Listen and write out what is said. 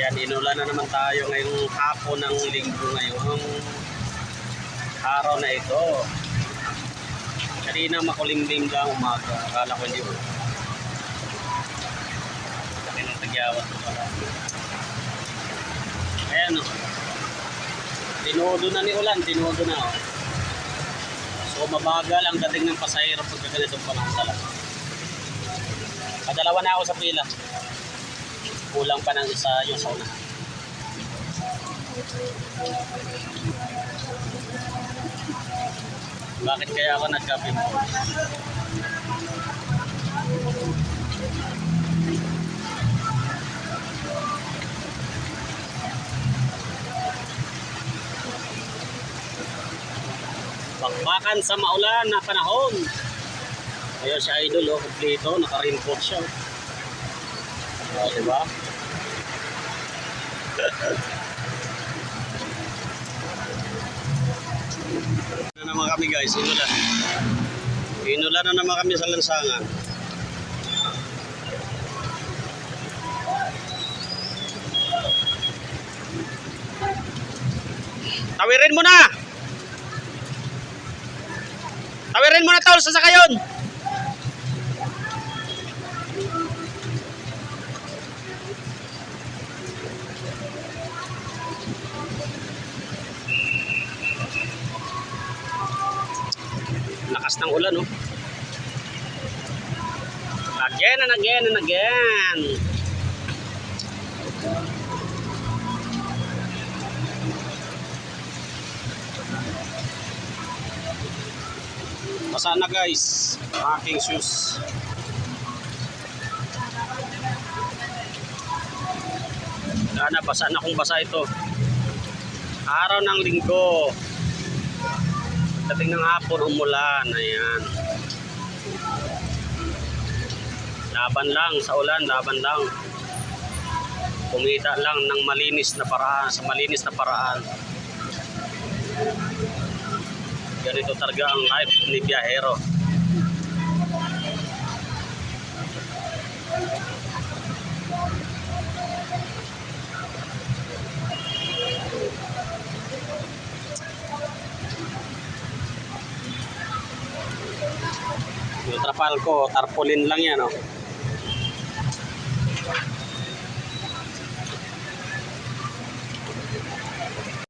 Ayan, inulan na naman tayo ngayong hapon ng linggo ngayong araw na ito. Kanina makulimlim lang umaga. Akala ko hindi ulan. Laki ng tagyawat ko pala. Ayan o. Tinudo na ni ulan, tinudo na o. So mabagal ang dating ng pasahero pagka ganitong panahon talaga. Kadalawa na ako sa pila. Kulang pa ng isa yung sa unahan. Bakit kaya ako nagka-pimple? Bakbakan sa maulan na panahon. Ayun si Idol, oh, kompleto, naka-raincoat siya. Oh, diba? Na naman kami guys, inulan. Inulan na naman kami sa lansangan. Tawirin mo na! Tawirin mo na tol, sasakayon! Lakas ng ulan, oh. Again and again and again. Basa na guys, aking shoes. Sana basa na kung basa ito. Araw ng linggo. Dating ng hapon umulan, ayan. Laban lang sa ulan, laban lang. Kumita lang ng malinis na paraan, sa malinis na paraan. Ganito talaga ang life ni biyahero. Yung trapal ko, tarpaulin lang yan, oh.